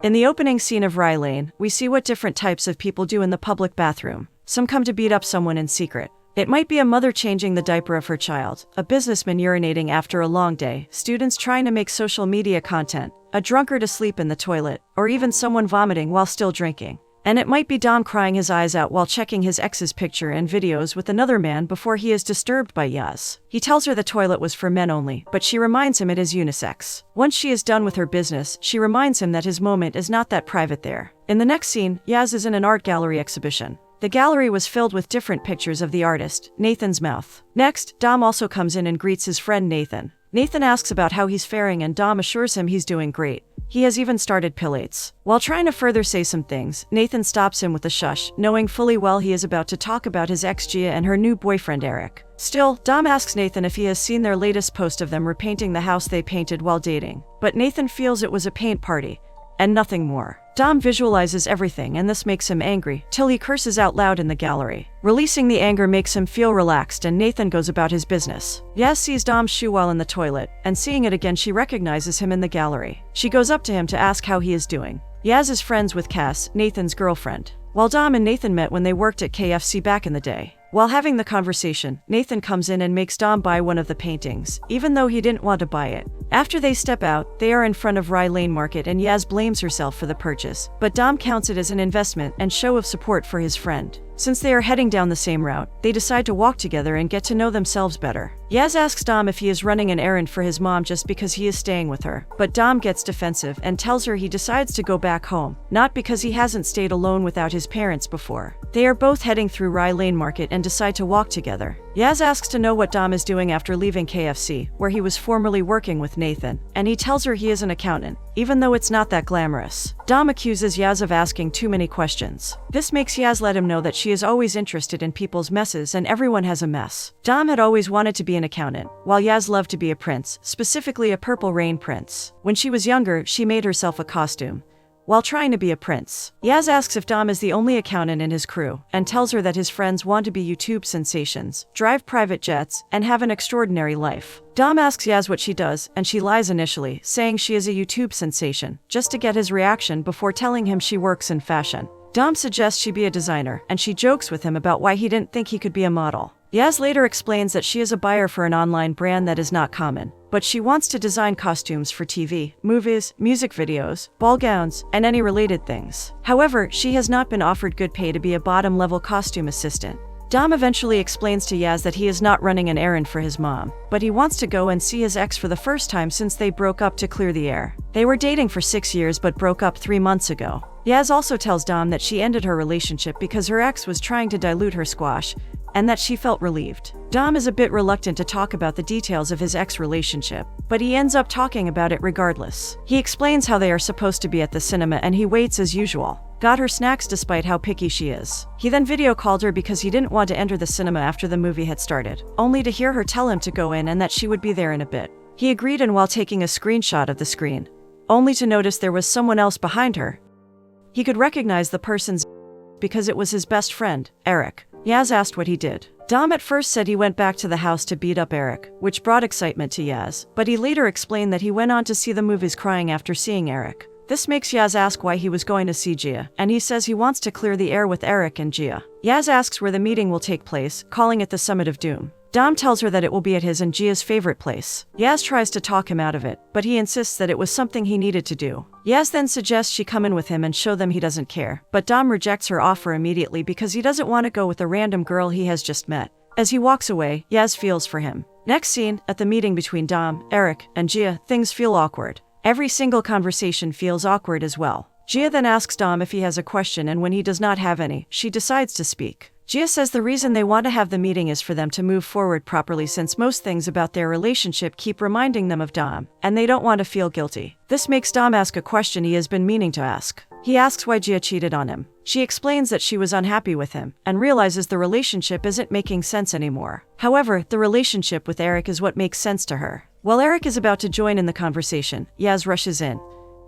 In the opening scene of Rye Lane, we see what different types of people do in the public bathroom. Some come to beat up someone in secret. It might be a mother changing the diaper of her child, a businessman urinating after a long day, students trying to make social media content, a drunkard asleep in the toilet, or even someone vomiting while still drinking. And it might be Dom crying his eyes out while checking his ex's picture and videos with another man before he is disturbed by Yaz. He tells her the toilet was for men only, but she reminds him it is unisex. Once she is done with her business, she reminds him that his moment is not that private there. In the next scene, Yaz is in an art gallery exhibition. The gallery was filled with different pictures of the artist, Nathan's mouth. Next, Dom also comes in and greets his friend Nathan. Nathan asks about how he's faring and Dom assures him he's doing great. He has even started pilates. While trying to further say some things, Nathan stops him with a shush, knowing fully well he is about to talk about his ex Gia and her new boyfriend Eric. Still, Dom asks Nathan if he has seen their latest post of them repainting the house they painted while dating. But Nathan feels it was a paint party, and nothing more. Dom visualizes everything and this makes him angry, till he curses out loud in the gallery. Releasing the anger makes him feel relaxed and Nathan goes about his business. Yaz sees Dom's shoe while in the toilet, and seeing it again she recognizes him in the gallery. She goes up to him to ask how he is doing. Yaz is friends with Cass, Nathan's girlfriend. While Dom and Nathan met when they worked at KFC back in the day. While having the conversation, Nathan comes in and makes Dom buy one of the paintings, even though he didn't want to buy it. After they step out, they are in front of Rye Lane Market and Yaz blames herself for the purchase, but Dom counts it as an investment and show of support for his friend. Since they are heading down the same route, they decide to walk together and get to know themselves better. Yaz asks Dom if he is running an errand for his mom just because he is staying with her, but Dom gets defensive and tells her he decides to go back home, not because he hasn't stayed alone without his parents before. They are both heading through Rye Lane Market and decide to walk together. Yaz asks to know what Dom is doing after leaving KFC, where he was formerly working with Nathan, and he tells her he is an accountant, even though it's not that glamorous. Dom accuses Yaz of asking too many questions. This makes Yaz let him know that she is always interested in people's messes and everyone has a mess. Dom had always wanted to be an accountant, while Yaz loved to be a prince, specifically a Purple Rain prince. When she was younger, she made herself a costume while trying to be a prince. Yaz asks if Dom is the only accountant in his crew, and tells her that his friends want to be YouTube sensations, drive private jets, and have an extraordinary life. Dom asks Yaz what she does, and she lies initially, saying she is a YouTube sensation, just to get his reaction before telling him she works in fashion. Dom suggests she be a designer, and she jokes with him about why he didn't think he could be a model. Yaz later explains that she is a buyer for an online brand that is not common, but she wants to design costumes for TV, movies, music videos, ball gowns, and any related things. However, she has not been offered good pay to be a bottom-level costume assistant. Dom eventually explains to Yaz that he is not running an errand for his mom, but he wants to go and see his ex for the first time since they broke up to clear the air. They were dating for 6 years but broke up 3 months ago. Yaz also tells Dom that she ended her relationship because her ex was trying to dilute her squash, and that she felt relieved. Dom is a bit reluctant to talk about the details of his ex-relationship, but he ends up talking about it regardless. He explains how they are supposed to be at the cinema and he waits as usual. Got her snacks despite how picky she is. He then video called her because he didn't want to enter the cinema after the movie had started, only to hear her tell him to go in and that she would be there in a bit. He agreed, and while taking a screenshot of the screen, only to notice there was someone else behind her. He could recognize the person's because it was his best friend, Eric. Yaz asked what he did. Dom at first said he went back to the house to beat up Eric, which brought excitement to Yaz, but he later explained that he went on to see the movies crying after seeing Eric. This makes Yaz ask why he was going to see Gia, and he says he wants to clear the air with Eric and Gia. Yaz asks where the meeting will take place, calling it the Summit of Doom. Dom tells her that it will be at his and Gia's favorite place. Yaz tries to talk him out of it, but he insists that it was something he needed to do. Yaz then suggests she come in with him and show them he doesn't care, but Dom rejects her offer immediately because he doesn't want to go with a random girl he has just met. As he walks away, Yaz feels for him. Next scene, at the meeting between Dom, Eric, and Gia, things feel awkward. Every single conversation feels awkward as well. Gia then asks Dom if he has a question, and when he does not have any, she decides to speak. Gia says the reason they want to have the meeting is for them to move forward properly since most things about their relationship keep reminding them of Dom, and they don't want to feel guilty. This makes Dom ask a question he has been meaning to ask. He asks why Gia cheated on him. She explains that she was unhappy with him, and realizes the relationship isn't making sense anymore. However, the relationship with Eric is what makes sense to her. While Eric is about to join in the conversation, Yaz rushes in.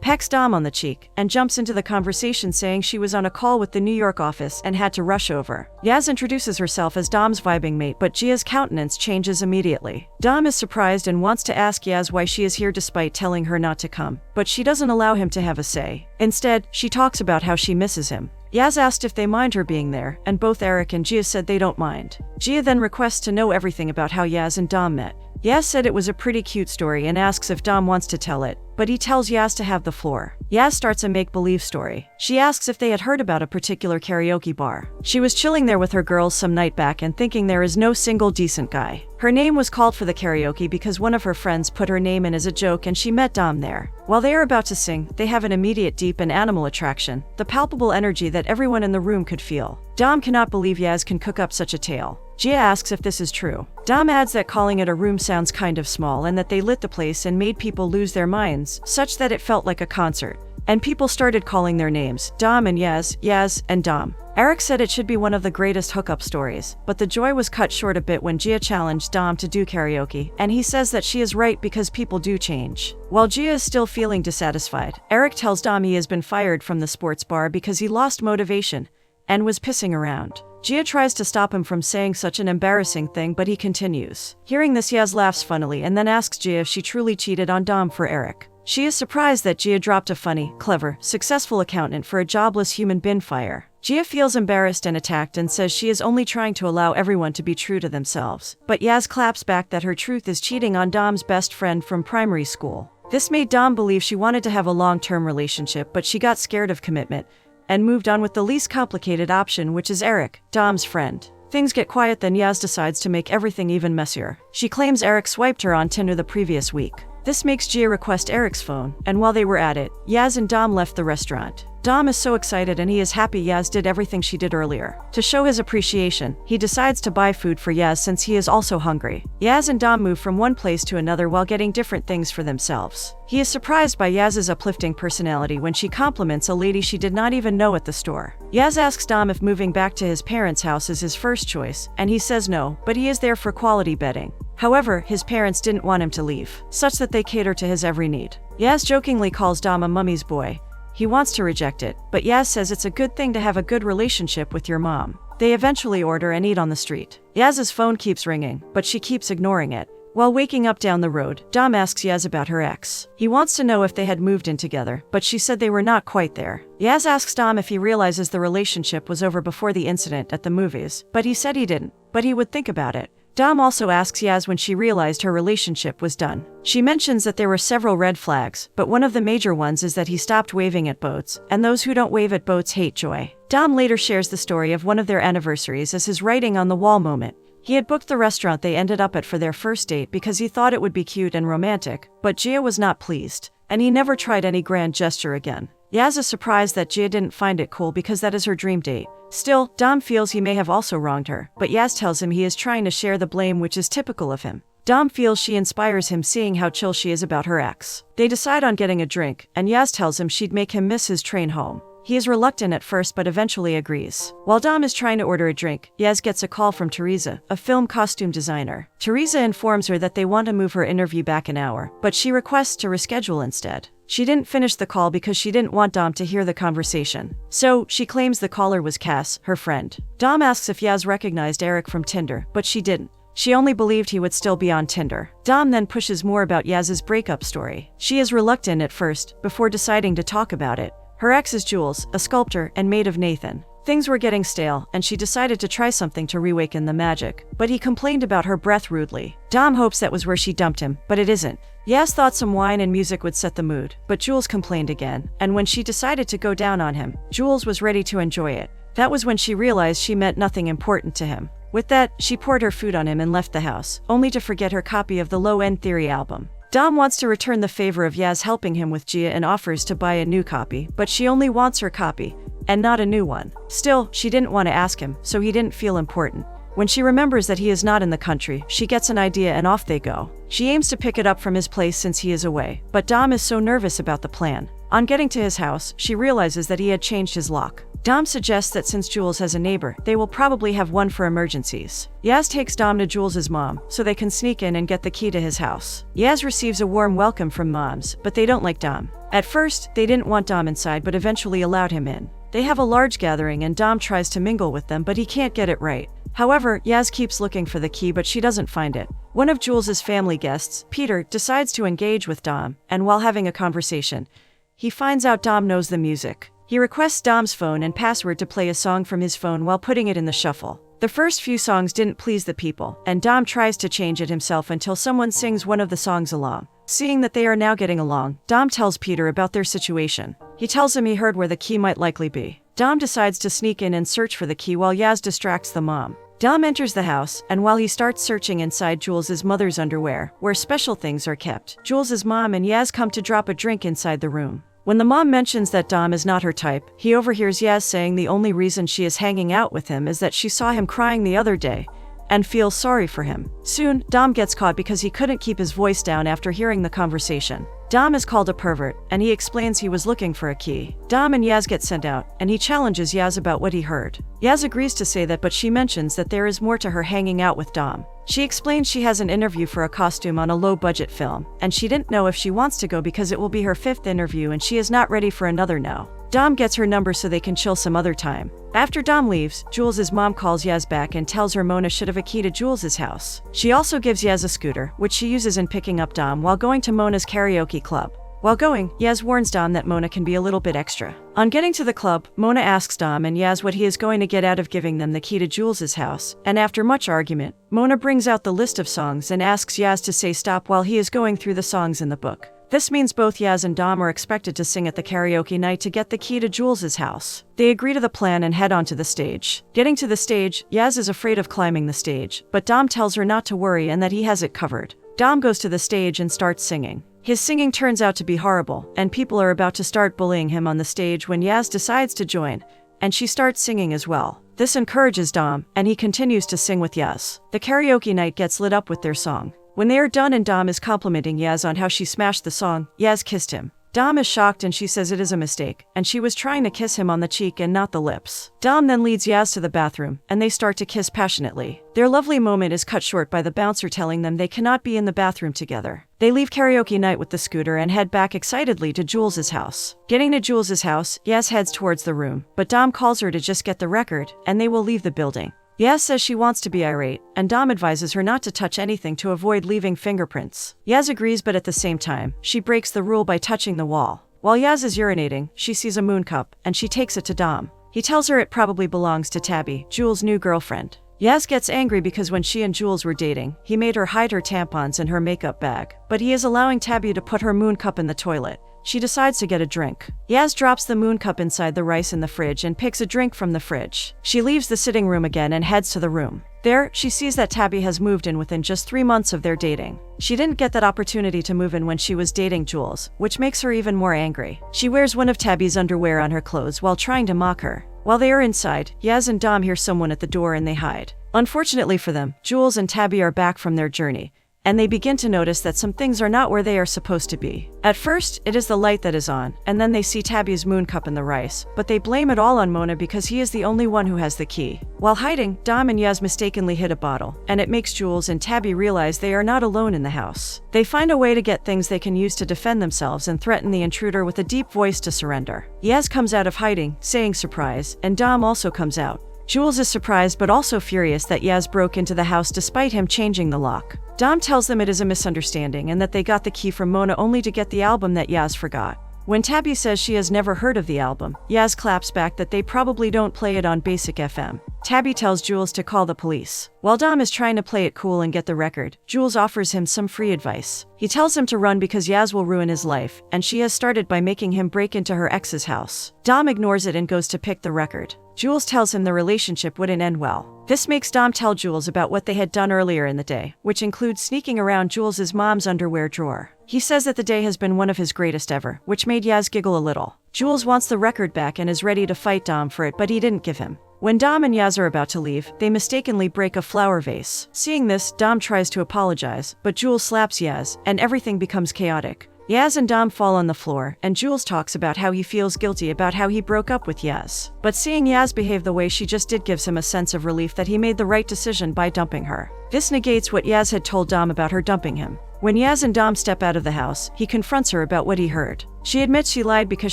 pecks Dom on the cheek, and jumps into the conversation saying she was on a call with the New York office and had to rush over. Yaz introduces herself as Dom's vibing mate, but Gia's countenance changes immediately. Dom is surprised and wants to ask Yaz why she is here despite telling her not to come, but she doesn't allow him to have a say. Instead, she talks about how she misses him. Yaz asked if they mind her being there, and both Eric and Gia said they don't mind. Gia then requests to know everything about how Yaz and Dom met. Yaz said it was a pretty cute story and asks if Dom wants to tell it, but he tells Yaz to have the floor. Yaz starts a make-believe story. She asks if they had heard about a particular karaoke bar. She was chilling there with her girls some night back and thinking there is no single decent guy. Her name was called for the karaoke because one of her friends put her name in as a joke and she met Dom there. While they are about to sing, they have an immediate deep and animal attraction, the palpable energy that everyone in the room could feel. Dom cannot believe Yaz can cook up such a tale. Gia asks if this is true. Dom adds that calling it a room sounds kind of small and that they lit the place and made people lose their minds, such that it felt like a concert. And people started calling their names, Dom and Yaz, Yaz and Dom. Eric said it should be one of the greatest hookup stories, but the joy was cut short a bit when Gia challenged Dom to do karaoke, and he says that she is right because people do change. While Gia is still feeling dissatisfied, Eric tells Dom he has been fired from the sports bar because he lost motivation and was pissing around. Gia tries to stop him from saying such an embarrassing thing, but he continues. Hearing this, Yaz laughs funnily and then asks Gia if she truly cheated on Dom for Eric. She is surprised that Gia dropped a funny, clever, successful accountant for a jobless human bin fire. Gia feels embarrassed and attacked and says she is only trying to allow everyone to be true to themselves. But Yaz claps back that her truth is cheating on Dom's best friend from primary school. This made Dom believe she wanted to have a long-term relationship, but she got scared of commitment and moved on with the least complicated option, which is Eric, Dom's friend. Things get quiet, then Yaz decides to make everything even messier. She claims Eric swiped her on Tinder the previous week. This makes Gia request Eric's phone, and while they were at it, Yaz and Dom left the restaurant. Dom is so excited and he is happy Yaz did everything she did earlier. To show his appreciation, he decides to buy food for Yaz since he is also hungry. Yaz and Dom move from one place to another while getting different things for themselves. He is surprised by Yaz's uplifting personality when she compliments a lady she did not even know at the store. Yaz asks Dom if moving back to his parents' house is his first choice, and he says no, but he is there for quality bedding. However, his parents didn't want him to leave, such that they cater to his every need. Yaz jokingly calls Dom a mummy's boy. He wants to reject it, but Yaz says it's a good thing to have a good relationship with your mom. They eventually order and eat on the street. Yaz's phone keeps ringing, but she keeps ignoring it. While waking up down the road, Dom asks Yaz about her ex. He wants to know if they had moved in together, but she said they were not quite there. Yaz asks Dom if he realizes the relationship was over before the incident at the movies, but he said he didn't, but he would think about it. Dom also asks Yaz when she realized her relationship was done. She mentions that there were several red flags, but one of the major ones is that he stopped waving at boats, and those who don't wave at boats hate joy. Dom later shares the story of one of their anniversaries as his writing on the wall moment. He had booked the restaurant they ended up at for their first date because he thought it would be cute and romantic, but Gia was not pleased, and he never tried any grand gesture again. Yaz is surprised that Gia didn't find it cool because that is her dream date. Still, Dom feels he may have also wronged her, but Yaz tells him he is trying to share the blame, which is typical of him. Dom feels she inspires him seeing how chill she is about her ex. They decide on getting a drink, and Yaz tells him she'd make him miss his train home. He is reluctant at first but eventually agrees. While Dom is trying to order a drink, Yaz gets a call from Teresa, a film costume designer. Teresa informs her that they want to move her interview back an hour, but she requests to reschedule instead. She didn't finish the call because she didn't want Dom to hear the conversation. So, she claims the caller was Cass, her friend. Dom asks if Yaz recognized Eric from Tinder, but she didn't. She only believed he would still be on Tinder. Dom then pushes more about Yaz's breakup story. She is reluctant at first, before deciding to talk about it. Her ex is Jules, a sculptor and maid of Nathan. Things were getting stale, and she decided to try something to reawaken the magic, but he complained about her breath rudely. Dom hopes that was where she dumped him, but it isn't. Yaz thought some wine and music would set the mood, but Jules complained again, and when she decided to go down on him, Jules was ready to enjoy it. That was when she realized she meant nothing important to him. With that, she poured her food on him and left the house, only to forget her copy of the Low End Theory album. Dom wants to return the favor of Yaz helping him with Gia and offers to buy a new copy, but she only wants her copy, and not a new one. Still, she didn't want to ask him, so he didn't feel important. When she remembers that he is not in the country, she gets an idea and off they go. She aims to pick it up from his place since he is away, but Dom is so nervous about the plan. On getting to his house, she realizes that he had changed his lock. Dom suggests that since Jules has a neighbor, they will probably have one for emergencies. Yaz takes Dom to Jules's mom, so they can sneak in and get the key to his house. Yaz receives a warm welcome from moms, but they don't like Dom. At first, they didn't want Dom inside but eventually allowed him in. They have a large gathering and Dom tries to mingle with them but he can't get it right. However, Yaz keeps looking for the key but she doesn't find it. One of Jules's family guests, Peter, decides to engage with Dom, and while having a conversation, he finds out Dom knows the music. He requests Dom's phone and password to play a song from his phone while putting it in the shuffle. The first few songs didn't please the people, and Dom tries to change it himself until someone sings one of the songs along. Seeing that they are now getting along, Dom tells Peter about their situation. He tells him he heard where the key might likely be. Dom decides to sneak in and search for the key while Yaz distracts the mom. Dom enters the house, and while he starts searching inside Jules's mother's underwear, where special things are kept, Jules's mom and Yaz come to drop a drink inside the room. When the mom mentions that Dom is not her type, he overhears Yaz saying the only reason she is hanging out with him is that she saw him crying the other day and feels sorry for him. Soon, Dom gets caught because he couldn't keep his voice down after hearing the conversation. Dom is called a pervert, and he explains he was looking for a key. Dom and Yaz get sent out, and he challenges Yaz about what he heard. Yaz agrees to say that, but she mentions that there is more to her hanging out with Dom. She explains she has an interview for a costume on a low-budget film, and she didn't know if she wants to go because it will be her 5th interview and she is not ready for another no. Dom gets her number so they can chill some other time. After Dom leaves, Jules's mom calls Yaz back and tells her Mona should have a key to Jules's house. She also gives Yaz a scooter, which she uses in picking up Dom while going to Mona's karaoke club. While going, Yaz warns Dom that Mona can be a little bit extra. On getting to the club, Mona asks Dom and Yaz what he is going to get out of giving them the key to Jules's house, and after much argument, Mona brings out the list of songs and asks Yaz to say stop while he is going through the songs in the book. This means both Yaz and Dom are expected to sing at the karaoke night to get the key to Jules's house. They agree to the plan and head onto the stage. Getting to the stage, Yaz is afraid of climbing the stage, but Dom tells her not to worry and that he has it covered. Dom goes to the stage and starts singing. His singing turns out to be horrible, and people are about to start bullying him on the stage when Yaz decides to join, and she starts singing as well. This encourages Dom, and he continues to sing with Yaz. The karaoke night gets lit up with their song. When they are done and Dom is complimenting Yaz on how she smashed the song, Yaz kissed him. Dom is shocked and she says it is a mistake, and she was trying to kiss him on the cheek and not the lips. Dom then leads Yaz to the bathroom, and they start to kiss passionately. Their lovely moment is cut short by the bouncer telling them they cannot be in the bathroom together. They leave karaoke night with the scooter and head back excitedly to Jules's house. Getting to Jules's house, Yaz heads towards the room, but Dom calls her to just get the record, and they will leave the building. Yaz says she wants to be irate, and Dom advises her not to touch anything to avoid leaving fingerprints. Yaz agrees, but at the same time, she breaks the rule by touching the wall. While Yaz is urinating, she sees a moon cup, and she takes it to Dom. He tells her it probably belongs to Tabby, Jules' new girlfriend. Yaz gets angry because when she and Jules were dating, he made her hide her tampons in her makeup bag, but he is allowing Tabby to put her moon cup in the toilet. She decides to get a drink. Yaz drops the moon cup inside the rice in the fridge and picks a drink from the fridge. She leaves the sitting room again and heads to the room. There, she sees that Tabby has moved in within just 3 months of their dating. She didn't get that opportunity to move in when she was dating Jules, which makes her even more angry. She wears one of Tabby's underwear on her clothes while trying to mock her. While they are inside, Yaz and Dom hear someone at the door and they hide. Unfortunately for them, Jules and Tabby are back from their journey, and they begin to notice that some things are not where they are supposed to be. At first, it is the light that is on, and then they see Tabby's moon cup in the rice, but they blame it all on Mona because he is the only one who has the key. While hiding, Dom and Yaz mistakenly hit a bottle, and it makes Jules and Tabby realize they are not alone in the house. They find a way to get things they can use to defend themselves and threaten the intruder with a deep voice to surrender. Yaz comes out of hiding, saying surprise, and Dom also comes out. Jules is surprised but also furious that Yaz broke into the house despite him changing the lock. Dom tells them it is a misunderstanding and that they got the key from Mona only to get the album that Yaz forgot. When Tabby says she has never heard of the album, Yaz claps back that they probably don't play it on Basic FM. Tabby tells Jules to call the police. While Dom is trying to play it cool and get the record, Jules offers him some free advice. He tells him to run because Yaz will ruin his life, and she has started by making him break into her ex's house. Dom ignores it and goes to pick the record. Jules tells him the relationship wouldn't end well. This makes Dom tell Jules about what they had done earlier in the day, which includes sneaking around Jules's mom's underwear drawer. He says that the day has been one of his greatest ever, which made Yaz giggle a little. Jules wants the record back and is ready to fight Dom for it, but he didn't give him. When Dom and Yaz are about to leave, they mistakenly break a flower vase. Seeing this, Dom tries to apologize, but Jules slaps Yaz, and everything becomes chaotic. Yaz and Dom fall on the floor, and Jules talks about how he feels guilty about how he broke up with Yaz. But seeing Yaz behave the way she just did gives him a sense of relief that he made the right decision by dumping her. This negates what Yaz had told Dom about her dumping him. When Yaz and Dom step out of the house, he confronts her about what he heard. She admits she lied because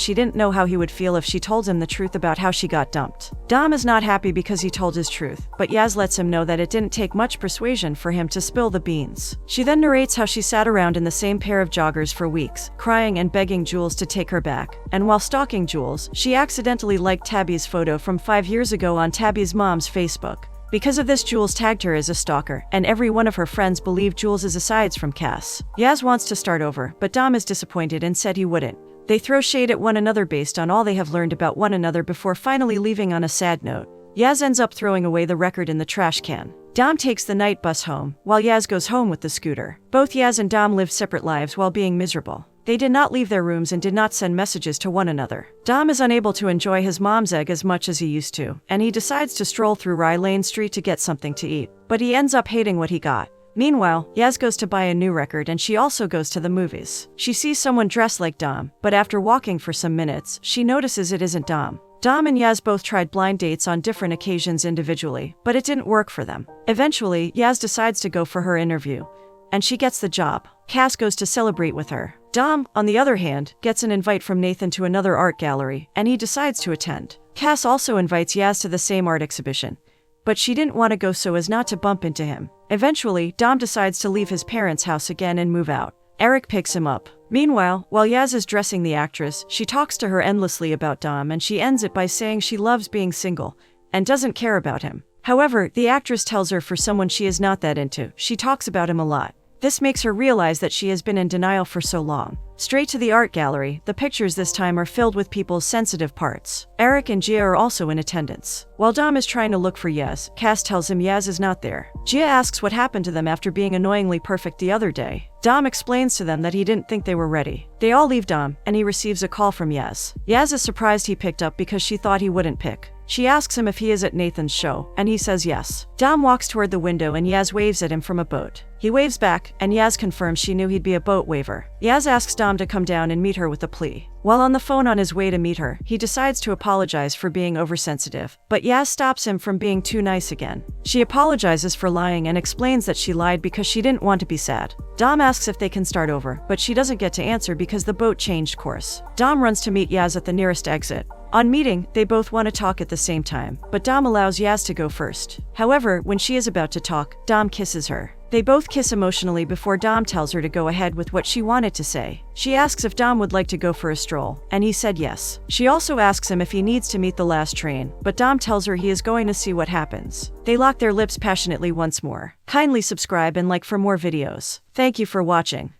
she didn't know how he would feel if she told him the truth about how she got dumped. Dom is not happy because he told his truth, but Yaz lets him know that it didn't take much persuasion for him to spill the beans. She then narrates how she sat around in the same pair of joggers for weeks, crying and begging Jules to take her back. And while stalking Jules, she accidentally liked Tabby's photo from 5 years ago on Tabby's mom's Facebook. Because of this, Jules tagged her as a stalker, and every one of her friends believed Jules is asides from Cass. Yaz wants to start over, but Dom is disappointed and said he wouldn't. They throw shade at one another based on all they have learned about one another before finally leaving on a sad note. Yaz ends up throwing away the record in the trash can. Dom takes the night bus home, while Yaz goes home with the scooter. Both Yaz and Dom live separate lives while being miserable. They did not leave their rooms and did not send messages to one another. Dom is unable to enjoy his mom's egg as much as he used to, and he decides to stroll through Rye Lane Street to get something to eat. But he ends up hating what he got. Meanwhile, Yaz goes to buy a new record and she also goes to the movies. She sees someone dressed like Dom, but after walking for some minutes, she notices it isn't Dom. Dom and Yaz both tried blind dates on different occasions individually, but it didn't work for them. Eventually, Yaz decides to go for her interview, and she gets the job. Cass goes to celebrate with her. Dom, on the other hand, gets an invite from Nathan to another art gallery, and he decides to attend. Cass also invites Yaz to the same art exhibition, but she didn't want to go so as not to bump into him. Eventually, Dom decides to leave his parents' house again and move out. Eric picks him up. Meanwhile, while Yaz is dressing the actress, she talks to her endlessly about Dom, and she ends it by saying she loves being single and doesn't care about him. However, the actress tells her for someone she is not that into, she talks about him a lot. This makes her realize that she has been in denial for so long. Straight to the art gallery, the pictures this time are filled with people's sensitive parts. Eric and Gia are also in attendance. While Dom is trying to look for Yaz, Cass tells him Yaz is not there. Gia asks what happened to them after being annoyingly perfect the other day. Dom explains to them that he didn't think they were ready. They all leave Dom, and he receives a call from Yaz. Yaz is surprised he picked up because she thought he wouldn't pick. She asks him if he is at Nathan's show, and he says yes. Dom walks toward the window and Yaz waves at him from a boat. He waves back, and Yaz confirms she knew he'd be a boat waver. Yaz asks Dom to come down and meet her with a plea. While on the phone on his way to meet her, he decides to apologize for being oversensitive, but Yaz stops him from being too nice again. She apologizes for lying and explains that she lied because she didn't want to be sad. Dom asks if they can start over, but she doesn't get to answer because the boat changed course. Dom runs to meet Yaz at the nearest exit. On meeting, they both want to talk at the same time, but Dom allows Yaz to go first. However, when she is about to talk, Dom kisses her. They both kiss emotionally before Dom tells her to go ahead with what she wanted to say. She asks if Dom would like to go for a stroll, and he said yes. She also asks him if he needs to meet the last train, but Dom tells her he is going to see what happens. They lock their lips passionately once more. Kindly subscribe and like for more videos. Thank you for watching.